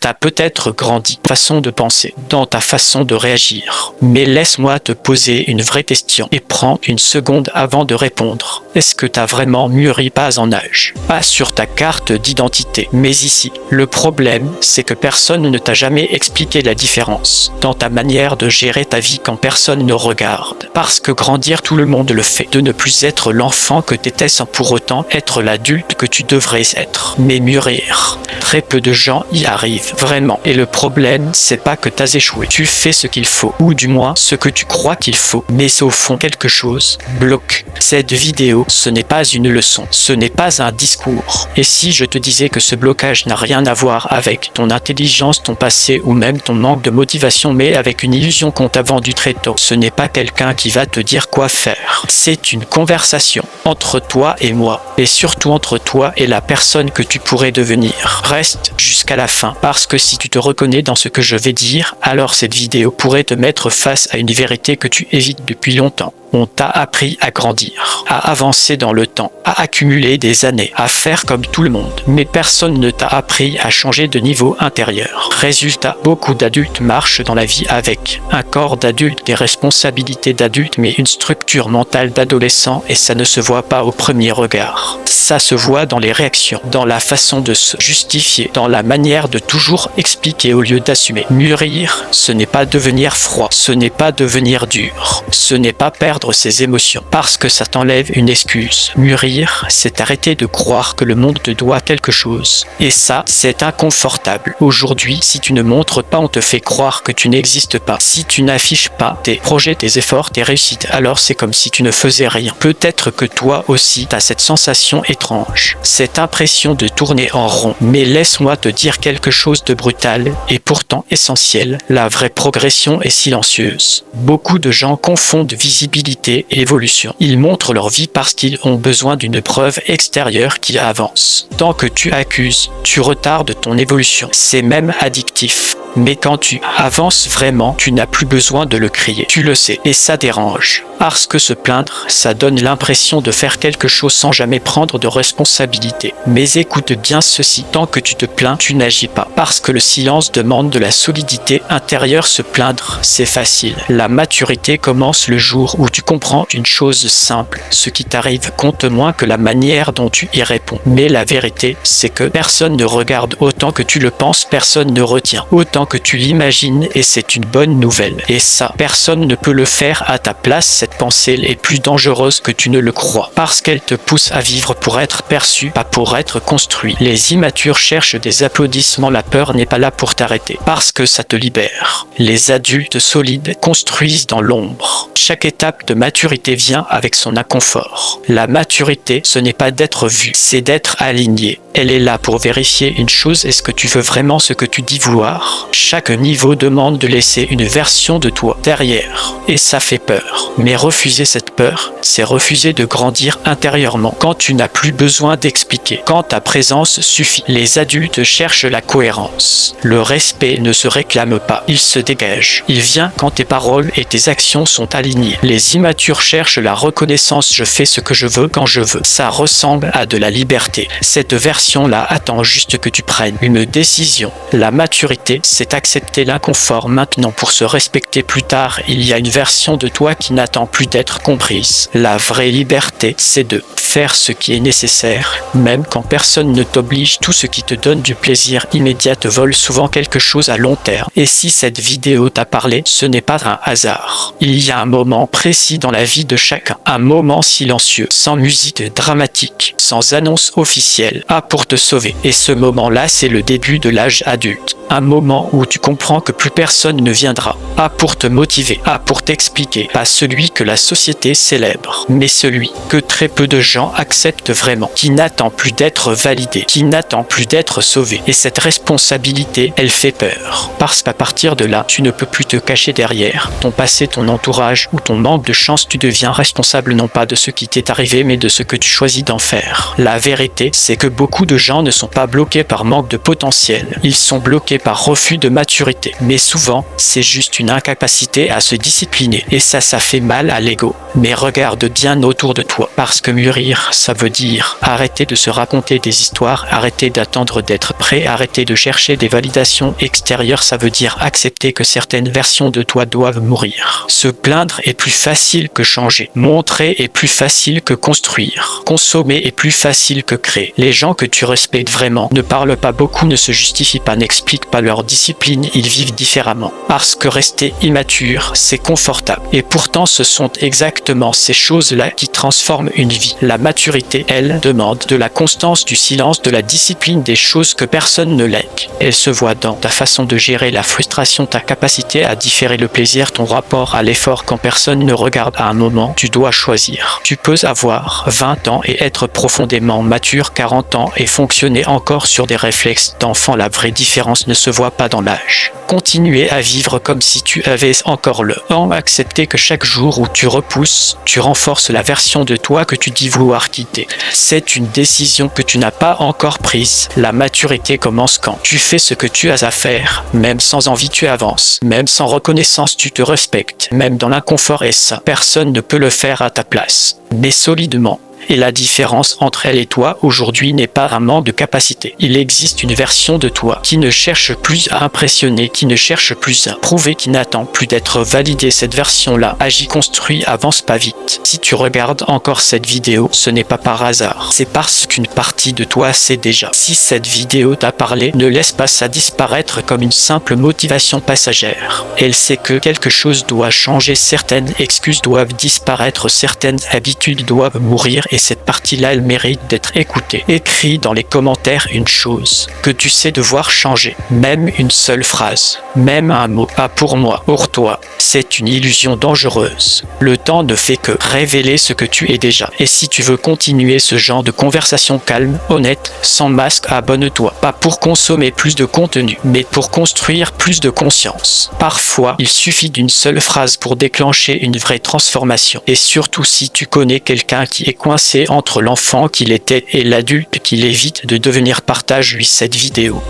T'as peut-être grandi, façon de penser, dans ta façon de réagir. Mais laisse-moi te poser une vraie question et prends une seconde avant de répondre. Est-ce que t'as vraiment mûri pas en âge? Pas sur ta carte d'identité, mais ici. Le problème, c'est que personne ne t'a jamais expliqué la différence dans ta manière de gérer ta vie quand personne ne regarde. Parce que grandir, tout le monde le fait. De ne plus être l'enfant que t'étais sans pour autant être l'adulte que tu devrais être. Mais mûrir, très peu de gens y arrivent. Vraiment. Et le problème, c'est pas que t'as échoué. Tu fais ce qu'il faut, ou du moins ce que tu crois qu'il faut. Mais c'est au fond quelque chose bloque. Cette vidéo, ce n'est pas une leçon. Ce n'est pas un discours. Et si je te disais que ce blocage n'a rien à voir avec ton intelligence, ton passé ou même ton manque de motivation, mais avec une illusion qu'on t'a vendue très tôt, ce n'est pas quelqu'un qui va te dire quoi faire. C'est une conversation entre toi et moi. Et surtout entre toi et la personne que tu pourrais devenir. Reste jusqu'à la fin. Parce que si tu te reconnais dans ce que je vais dire, alors cette vidéo pourrait te mettre face à une vérité que tu évites depuis longtemps. On t'a appris à grandir, à avancer dans le temps, à accumuler des années, à faire comme tout le monde. Mais personne ne t'a appris à changer de niveau intérieur. Résultat, beaucoup d'adultes marchent dans la vie avec un corps d'adulte, des responsabilités d'adulte, mais une structure mentale d'adolescent et ça ne se voit pas au premier regard. Ça se voit dans les réactions, dans la façon de se justifier, dans la manière de toujours expliquer au lieu d'assumer. Mûrir, ce n'est pas devenir froid, ce n'est pas devenir dur, ce n'est pas perdre ses émotions, parce que ça t'enlève une excuse. Mûrir, c'est arrêter de croire que le monde te doit quelque chose. Et ça, c'est inconfortable. Aujourd'hui, si tu ne montres pas, on te fait croire que tu n'existes pas. Si tu n'affiches pas tes projets, tes efforts, tes réussites, alors c'est comme si tu ne faisais rien. Peut-être que toi aussi, t'as cette sensation étrange, cette impression de tourner en rond. Mais laisse-moi te dire quelque chose de brutal et pourtant essentiel. La vraie progression est silencieuse. Beaucoup de gens confondent visibilité et évolution. Ils montrent leur vie parce qu'ils ont besoin d'une preuve extérieure qui avance. Tant que tu accuses, tu retardes ton évolution. C'est même addictif. Mais quand tu avances vraiment, tu n'as plus besoin de le crier. Tu le sais, et ça dérange. Parce que se plaindre, ça donne l'impression de faire quelque chose sans jamais prendre de responsabilité. Mais écoute bien ceci, tant que tu te plains, tu n'agis pas. Parce que le silence demande de la solidité intérieure. Se plaindre, c'est facile. La maturité commence le jour où tu comprends une chose simple. Ce qui t'arrive compte moins que la manière dont tu y réponds. Mais la vérité, c'est que personne ne regarde autant que tu le penses, personne ne retient autant que tu l'imagines et c'est une bonne nouvelle. Et ça, personne ne peut le faire à ta place. Cette pensée est plus dangereuse que tu ne le crois parce qu'elle te pousse à vivre pour être perçu, pas pour être construit. Les immatures cherchent des applaudissements, la peur n'est pas là pour t'arrêter parce que ça te libère. Les adultes solides construisent dans l'ombre. Chaque étape de maturité vient avec son inconfort. La maturité, ce n'est pas d'être vu, c'est d'être aligné. Elle est là pour vérifier une chose, est-ce que tu veux vraiment ce que tu dis vouloir? Chaque niveau demande de laisser une version de toi derrière. Et ça fait peur. Mais refuser cette peur, c'est refuser de grandir intérieurement. Quand tu n'as plus besoin d'expliquer, quand ta présence suffit. Les adultes cherchent la cohérence. Le respect ne se réclame pas, il se dégage. Il vient quand tes paroles et tes actions sont alignées. Les immatures cherchent la reconnaissance, je fais ce que je veux quand je veux. Ça ressemble à de la liberté. Cette version-là attend juste que tu prennes une décision. La maturité, c'est accepter l'inconfort maintenant pour se respecter plus tard. Il y a une version de toi qui n'attend plus d'être comprise. La vraie liberté, c'est de faire ce qui est nécessaire, même quand personne ne t'oblige. Tout ce qui te donne du plaisir immédiat te vole souvent quelque chose à long terme. Et si cette vidéo t'a parlé, ce n'est pas un hasard. Il y a un moment précis dans la vie de chacun, un moment silencieux, sans musique dramatique, sans annonce officielle, pour te sauver. Et ce moment-là, c'est le début de l'âge adulte. Un moment où tu comprends que plus personne ne viendra. Pour te motiver, pour t'expliquer. Pas celui que la société célèbre, mais celui que très peu de gens acceptent vraiment. Qui n'attend plus d'être validé, qui n'attend plus d'être sauvé. Et cette responsabilité, elle fait peur. Parce qu'à partir de là, tu ne peux plus te cacher derrière ton passé, ton entourage ou ton manque de chance. Tu deviens responsable non pas de ce qui t'est arrivé, mais de ce que tu choisis d'en faire. La vérité, c'est que beaucoup de gens ne sont pas bloqués par manque de potentiel. Ils sont bloqués par refus de maturité. Mais souvent, c'est juste une incapacité à se discipliner. Et ça fait mal à l'ego. Mais regarde bien autour de toi. Parce que mûrir, ça veut dire arrêter de se raconter des histoires, arrêter d'attendre d'être prêt, arrêter de chercher des validations extérieures, ça veut dire accepter que certaines versions de toi doivent mourir. Se plaindre est plus facile que changer. Montrer est plus facile que construire. Consommer est plus facile que créer. Les gens que tu respectes vraiment ne parlent pas beaucoup, ne se justifient pas, n'expliquent pas leur discipline, ils vivent différemment. Parce que rester immature, c'est confortable. Et pourtant, ce sont exactement ces choses-là qui transforment une vie. La maturité, elle, demande de la constance, du silence, de la discipline, des choses que personne ne lègue. Elle se voit dans ta façon de gérer la frustration, ta capacité à différer le plaisir, ton rapport à l'effort quand personne ne regarde. À un moment, tu dois choisir. Tu peux avoir 20 ans et être profondément mature, 40 ans et fonctionner encore sur des réflexes d'enfant. La vraie différence ne se voit pas dans l'âge. Continuer à vivre comme si tu avais encore le temps, accepter que chaque jour où tu repousses, tu renforces la version de toi que tu dis vouloir quitter. C'est une décision que tu n'as pas encore prise. La maturité commence quand tu fais ce que tu as à faire. Même sans envie, tu avances. Même sans reconnaissance, tu te respectes. Même dans l'inconfort et ça, personne ne peut le faire à ta place. Mais solidement. Et la différence entre elle et toi aujourd'hui n'est pas un manque de capacité. Il existe une version de toi qui ne cherche plus à impressionner, qui ne cherche plus à prouver, qui n'attend plus d'être validée. Cette version-là agit, construit, avance pas vite. Si tu regardes encore cette vidéo, ce n'est pas par hasard. C'est parce qu'une partie de toi sait déjà. Si cette vidéo t'a parlé, ne laisse pas ça disparaître comme une simple motivation passagère. Elle sait que quelque chose doit changer, certaines excuses doivent disparaître, certaines habitudes doivent mourir. Et cette partie-là, elle mérite d'être écoutée. Écris dans les commentaires une chose que tu sais devoir changer. Même une seule phrase, même un mot. Pas pour moi, pour toi. C'est une illusion dangereuse. Le temps ne fait que révéler ce que tu es déjà. Et si tu veux continuer ce genre de conversation calme, honnête, sans masque, abonne-toi. Pas pour consommer plus de contenu, mais pour construire plus de conscience. Parfois, il suffit d'une seule phrase pour déclencher une vraie transformation. Et surtout si tu connais quelqu'un qui est coincé entre l'enfant qu'il était et l'adulte qu'il évite de devenir, partage-lui cette vidéo.